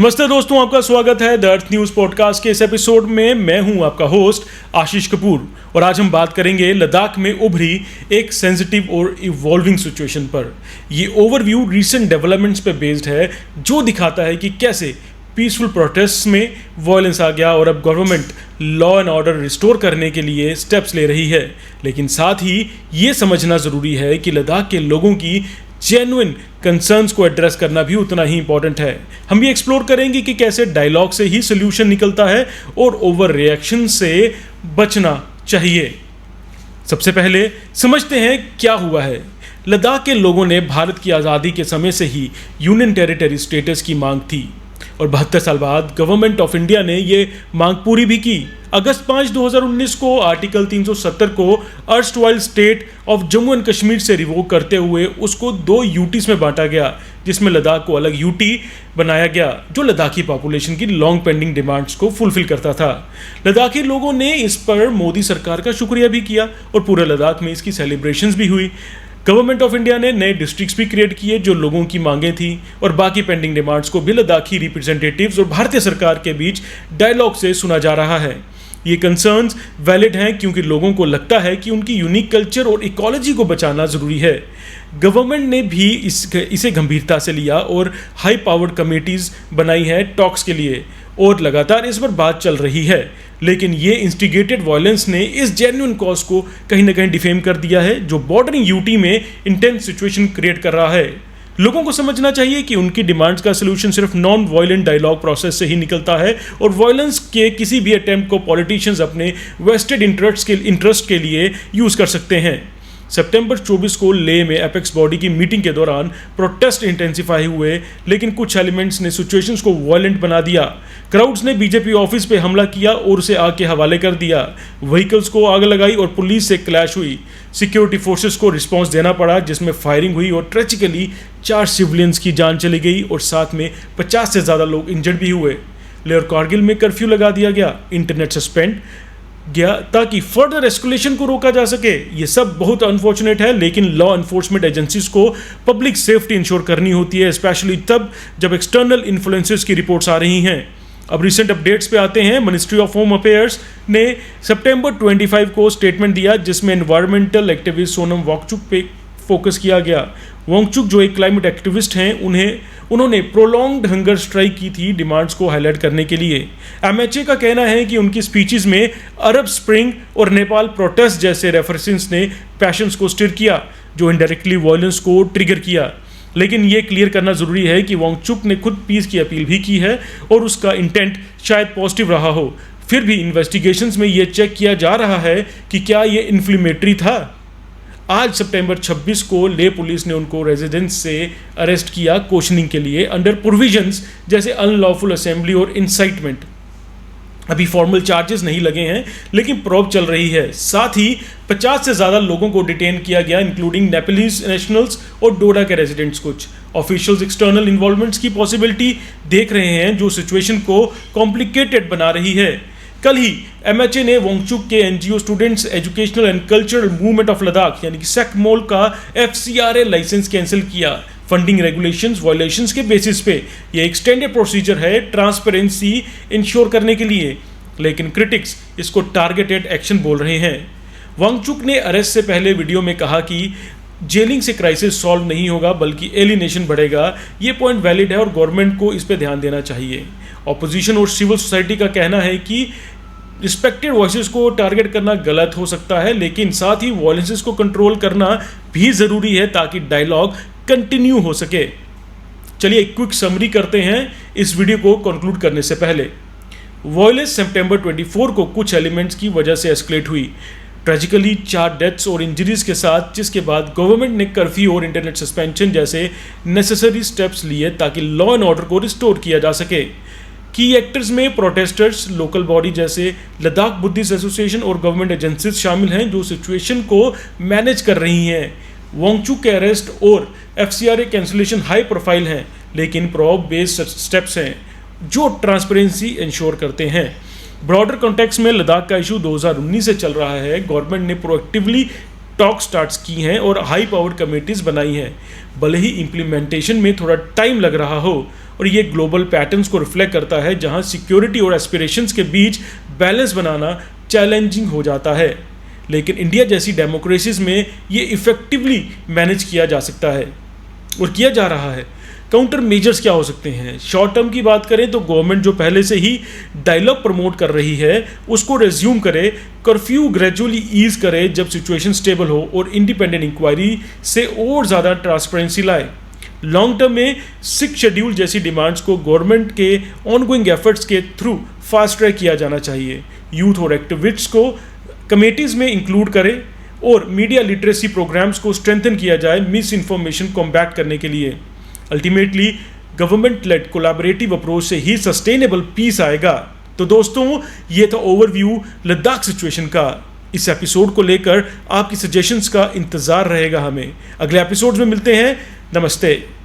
नमस्ते दोस्तों, आपका स्वागत है द अर्थ न्यूज पॉडकास्ट के इस एपिसोड में। मैं हूं आपका होस्ट आशीष कपूर और आज हम बात करेंगे लद्दाख में उभरी एक सेंसिटिव और इवॉल्विंग सिचुएशन पर। ये ओवरव्यू रीसेंट डेवलपमेंट्स पे बेस्ड है जो दिखाता है कि कैसे पीसफुल प्रोटेस्ट में वायलेंस आ गया और अब government law and order restore करने के लिए स्टेप्स ले रही है। लेकिन साथ ही ये समझना ज़रूरी है कि लद्दाख के लोगों की जेन्युइन कंसर्न्स को एड्रेस करना भी उतना ही इंपॉर्टेंट है। हम ये एक्सप्लोर करेंगे कि कैसे डायलॉग से ही सोल्यूशन निकलता है और ओवर रिएक्शन से बचना चाहिए। सबसे पहले समझते हैं क्या हुआ है। लद्दाख के लोगों ने भारत की आज़ादी के समय से ही यूनियन टेरिटरी स्टेटस की मांग थी और 72 साल बाद गवर्नमेंट ऑफ इंडिया ने ये मांग पूरी भी की। अगस्त 5, 2019 को आर्टिकल 370 को erstwhile state of Jammu and Kashmir से रिवोक करते हुए उसको 2 यूटीज में बांटा गया, जिसमें लद्दाख को अलग यूटी बनाया गया जो लद्दाखी पॉपुलेशन की लॉन्ग पेंडिंग डिमांड्स को फुलफिल करता था। लद्दाखी लोगों ने इस पर मोदी सरकार का शुक्रिया भी किया और पूरे लद्दाख में इसकी सेलिब्रेशंस भी हुई। गवर्नमेंट ऑफ इंडिया ने नए डिस्ट्रिक्ट्स भी क्रिएट किए जो लोगों की मांगें थी और बाकी पेंडिंग डिमांड्स को भी लद्दाखी रिप्रेजेंटेटिव्स और भारतीय सरकार के बीच डायलॉग से सुना जा रहा है। ये कंसर्न्स वैलिड हैं क्योंकि लोगों को लगता है कि उनकी यूनिक कल्चर और इकोलॉजी को बचाना ज़रूरी है। गवर्नमेंट ने भी इसे गंभीरता से लिया और हाई पावर्ड कमेटीज़ बनाई है टॉक्स के लिए और लगातार इस पर बात चल रही है। लेकिन ये इंस्टिगेटेड वायलेंस ने इस जेन्युइन कॉज को कहीं ना कहीं डिफेम कर दिया है जो बॉर्डरिंग यूटी में इंटेंस सिचुएशन क्रिएट कर रहा है। लोगों को समझना चाहिए कि उनकी डिमांड्स का सलूशन सिर्फ नॉन वायलेंट डायलॉग प्रोसेस से ही निकलता है और वायलेंस के किसी भी अटेम्प्ट को पॉलिटिशियंस अपने वेस्टेड इंटरेस्ट के लिए यूज़ कर सकते हैं। सितंबर 24 को लेह में एपेक्स बॉडी की मीटिंग के दौरान प्रोटेस्ट इंटेंसिफाई हुए, लेकिन कुछ एलिमेंट्स ने सिचुएशंस को वायलेंट बना दिया। क्राउड्स ने बीजेपी ऑफिस पे हमला किया और उसे आग के हवाले कर दिया। व्हीकल्स को आग लगाई और पुलिस से क्लैश हुई। सिक्योरिटी फोर्सेस को रिस्पांस देना पड़ा जिसमें फायरिंग हुई और ट्रेजिकली 4 सिविलियंस की जान चली गई और साथ में 50 से ज़्यादा लोग इंजर्ड भी हुए। लेह और कारगिल में कर्फ्यू लगा दिया गया, इंटरनेट सस्पेंड गया ताकि फर्दर एस्केलेशन को रोका जा सके। ये सब बहुत अनफॉर्चुनेट है, लेकिन लॉ एनफोर्समेंट एजेंसीज को पब्लिक सेफ्टी इंश्योर करनी होती है, स्पेशली तब जब एक्सटर्नल इन्फ्लुएंसेस की रिपोर्ट्स आ रही हैं। अब रिसेंट अपडेट्स पे आते हैं। मिनिस्ट्री ऑफ होम अफेयर्स ने सितंबर 25 को स्टेटमेंट दिया जिसमें एनवायरमेंटल एक्टिविस्ट सोनम वांगचुक पे फोकस किया गया। वांगचुक जो एक क्लाइमेट एक्टिविस्ट हैं, उन्होंने प्रोलॉन्ग्ड हंगर स्ट्राइक की थी डिमांड्स को हाईलाइट करने के लिए। एमएचए का कहना है कि उनकी स्पीचेस में अरब स्प्रिंग और नेपाल प्रोटेस्ट जैसे रेफरेंसेस ने पैशंस को स्टिर किया जो इनडायरेक्टली वायलेंस को ट्रिगर किया। लेकिन ये क्लियर करना ज़रूरी है कि वांगचुक ने खुद पीस की अपील भी की है और उसका इंटेंट शायद पॉजिटिव रहा हो। फिर भी इन्वेस्टिगेशंस में ये चेक किया जा रहा है कि क्या ये इन्फ्लेमेटरी था। आज सितंबर 26 को लेह पुलिस ने उनको रेजिडेंस से अरेस्ट किया क्वेश्चनिंग के लिए अंडर प्रोविजंस जैसे अनलॉफुल असेंबली और इंसाइटमेंट। अभी फॉर्मल चार्जेस नहीं लगे हैं लेकिन प्रोब चल रही है। साथ ही 50 से ज़्यादा लोगों को डिटेन किया गया इंक्लूडिंग नेपालीज नेशनल्स और डोडा के रेजिडेंट्स। कुछ ऑफिशियल्स एक्सटर्नल इन्वॉल्वमेंट्स की पॉसिबिलिटी देख रहे हैं जो सिचुएशन को कॉम्प्लिकेटेड बना रही है। कल ही एमएचए ने वांगचुक के NGO students educational and cultural movement of Ladakh यानी कि सेकमोल का एफसीआरए लाइसेंस कैंसिल किया फंडिंग रेगुलेशंस वायलेशंस के बेसिस पे। ये एक्सटेंडेड प्रोसीजर है ट्रांसपेरेंसी इंश्योर करने के लिए, लेकिन क्रिटिक्स इसको टारगेटेड एक्शन बोल रहे हैं। वांगचुक ने अरेस्ट से पहले वीडियो में कहा कि जेलिंग से क्राइसिस सॉल्व नहीं होगा बल्कि एलिनेशन बढ़ेगा। ये पॉइंट वैलिड है और गवर्नमेंट को इस पे ध्यान देना चाहिए। ऑपोजिशन और सिविल सोसाइटी का कहना है कि रिस्पेक्टेड वॉइसेस को टारगेट करना गलत हो सकता है, लेकिन साथ ही वॉयलेंसेस को कंट्रोल करना भी ज़रूरी है ताकि डायलॉग कंटिन्यू हो सके। चलिए एक क्विक समरी करते हैं इस वीडियो को कंक्लूड करने से पहले। वॉयलेंस सितंबर 24 को कुछ एलिमेंट्स की वजह से एस्केलेट हुई, ट्रेजिकली 4 डेथ्स और इंजरीज के साथ, जिसके बाद गवर्नमेंट ने कर्फ्यू और इंटरनेट सस्पेंशन जैसे नेसेसरी स्टेप्स लिए ताकि लॉ एंड ऑर्डर को रिस्टोर किया जा सके। की एक्टर्स में प्रोटेस्टर्स, लोकल बॉडी जैसे लद्दाख बुद्धिस्ट एसोसिएशन और गवर्नमेंट एजेंसीज शामिल हैं जो सिचुएशन को मैनेज कर रही हैं। वांगचुक के अरेस्ट और एफसीआरए कैंसिलेशन हाई प्रोफाइल हैं, लेकिन प्रोब बेस्ड स्टेप्स हैं जो ट्रांसपेरेंसी इंश्योर करते हैं। ब्रॉडर कॉन्टेक्स्ट में लद्दाख का इशू 2019 से चल रहा है। गवर्नमेंट ने प्रोएक्टिवली टॉक स्टार्ट्स की हैं और हाई पावर कमेटीज़ बनाई हैं। भले ही इम्प्लीमेंटेशन में थोड़ा टाइम लग रहा हो, और ये ग्लोबल पैटर्न्स को रिफ्लेक्ट करता है जहां सिक्योरिटी और एस्पिरेशंस के बीच बैलेंस बनाना चैलेंजिंग हो जाता है। लेकिन इंडिया जैसी डेमोक्रेसीज में ये इफेक्टिवली मैनेज किया जा सकता है और किया जा रहा है। काउंटर मेजर्स क्या हो सकते हैं? शॉर्ट टर्म की बात करें तो गवर्नमेंट जो पहले से ही डायलॉग प्रमोट कर रही है उसको रेज्यूम करे, कर्फ्यू ग्रेजुअली ईज करे जब सिचुएशन स्टेबल हो, और इंडिपेंडेंट इंक्वायरी से और ज़्यादा ट्रांसपेरेंसी लाए। लॉन्ग टर्म में 6 शेड्यूल जैसी डिमांड्स को गवर्नमेंट के ऑनगोइंग एफर्ट्स के थ्रू फास्ट ट्रैक किया जाना चाहिए। यूथ और एक्टिविस्ट्स को कमेटीज़ में इंक्लूड करें और मीडिया लिटरेसी प्रोग्राम्स को स्ट्रेंथन किया जाए मिस इन्फॉर्मेशन कॉम्बैट करने के लिए। Ultimately government led collaborative approach से ही सस्टेनेबल पीस आएगा। तो दोस्तों, ये था ओवरव्यू लद्दाख सिचुएशन का। इस एपिसोड को लेकर आपकी सजेशंस का इंतज़ार रहेगा हमें। अगले एपिसोड में मिलते हैं। नमस्ते।